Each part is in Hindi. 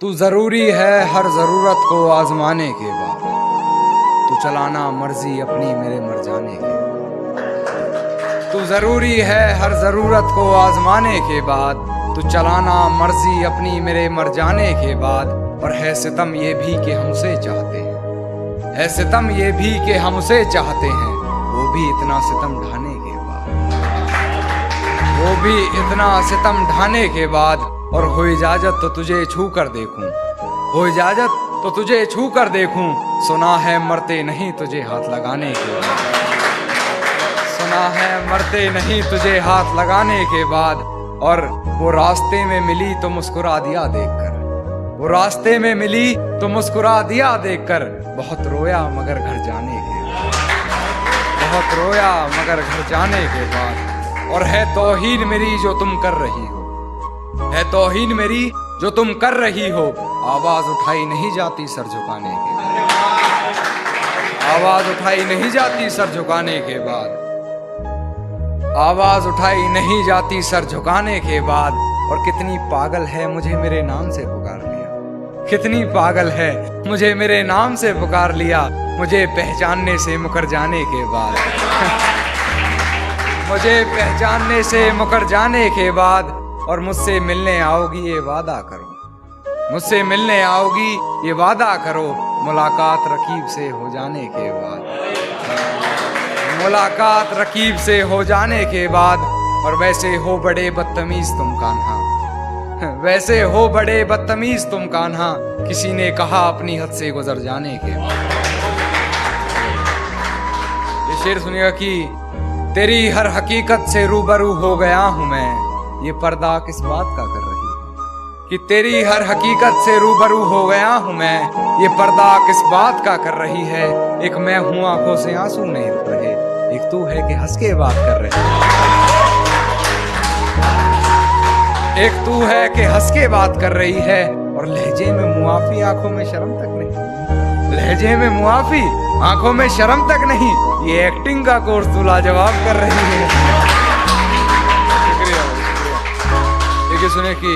तू जरूरी है हर जरूरत को आजमाने के बाद, तू चलाना मर्जी अपनी मेरे मर जाने के। तू जरूरी है हर जरूरत को आजमाने के बाद, तू चलाना मर्जी अपनी मेरे मर जाने के बाद। और है सितम ये भी कि हमसे चाहते हैं, है सितम ये भी कि हमसे चाहते हैं, वो भी इतना सितम ढाने के बाद, वो भी इतना सितम ढाने के बाद। और हो इजाजत तो तुझे छू कर देखूं, हो इजाजत तो तुझे छू कर देखूं, सुना है मरते नहीं तुझे हाथ लगाने के बाद, सुना है मरते नहीं तुझे हाथ लगाने के बाद। और वो रास्ते में मिली तो मुस्कुरा दिया देखकर, वो रास्ते में मिली तो मुस्कुरा दिया देखकर। बहुत रोया मगर घर जाने के बाद, बहुत रोया मगर घर जाने के बाद। और है तौहीन मेरी जो तुम कर रही हो, है तौहीन मेरी जो तुम कर रही हो, आवाज उठाई नहीं जाती सर झुकाने के बाद, आवाज उठाई नहीं जाती सर झुकाने के बाद, आवाज उठाई नहीं जाती सर झुकाने के बाद। और कितनी पागल है मुझे मेरे नाम से पुकार लिया, कितनी पागल है मुझे मेरे नाम से पुकार लिया, मुझे पहचानने से मुकर जाने के बाद, मुझे पहचानने से मुकर जाने के बाद। और मुझसे मिलने आओगी ये वादा करो, मुझसे मिलने आओगी ये वादा करो, मुलाकात रकीब से हो जाने के बाद, मुलाकात रकीब से हो जाने के बाद। और वैसे हो बड़े बदतमीज तुम कान्हा, वैसे हो बड़े बदतमीज तुम कान्हा, किसी ने कहा अपनी हद से गुजर जाने के बाद। ये शेर सुनिएगा कि तेरी हर हकीकत से रूबरू हो गया हूं मैं, ये पर्दा किस बात का कर रही है, कि तेरी हर हकीकत से रूबरू हो गया हूं मैं, ये पर्दा किस बात का कर रही है। एक मैं हूं आंखों से आंसू नहीं रुक रहे, एक तू है कि हंस के बात कर रही है, एक तू है कि हंस के बात कर रही है। और लहजे में मुआफी आंखों में शर्म तक नहीं, लहजे में मुआफी आंखों में शर्म तक नहीं, ये एक्टिंग का कोर्स तू लाजवाब कर रही है। सुने कि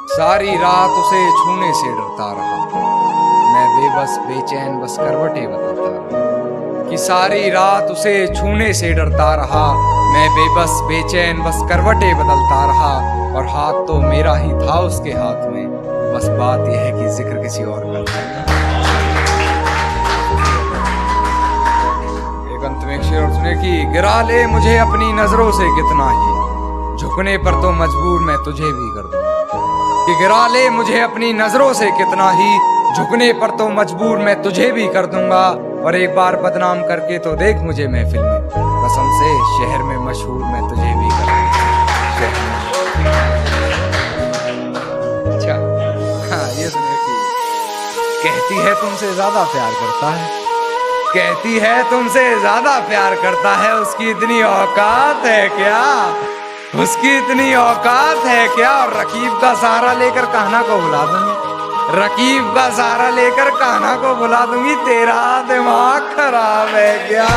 सारी रात उसे छूने से डरता रहा, मैं बेबस बेचैन बस करवटें बदलता रहा, कि सारी रात उसे छूने से डरता रहा, मैं बेबस बेचैन बस करवटें बदलता रहा। और हाथ तो मेरा ही था उसके हाथ में, बस बात यह है कि जिक्र किसी और का। एक अंत में एक शेर और सुने कि गिरा ले मुझे अपनी नजरों से कितना ही, झुकने पर तो मजबूर मैं तुझे भी कर दूंगा, कि गिरा ले मुझे अपनी नजरों से कितना ही, झुकने पर तो मजबूर मैं तुझे भी कर दूंगा। और एक बार बदनाम करके तो देख मुझे महफिल में, कसम से शहर में मशहूर मैं तुझे भी कर दूंगा। अच्छा हाँ, ये सुनिए कि कहती है तुमसे ज्यादा प्यार करता है, कहती है तुमसे ज्यादा प्यार करता है, उसकी इतनी औकात है क्या, उसकी इतनी औकात है क्या। और रकीब का सहारा लेकर कान्हा को बुला दूंगी, रकीब का सहारा लेकर कान्हा को बुला दूंगी, तेरा दिमाग खराब है क्या।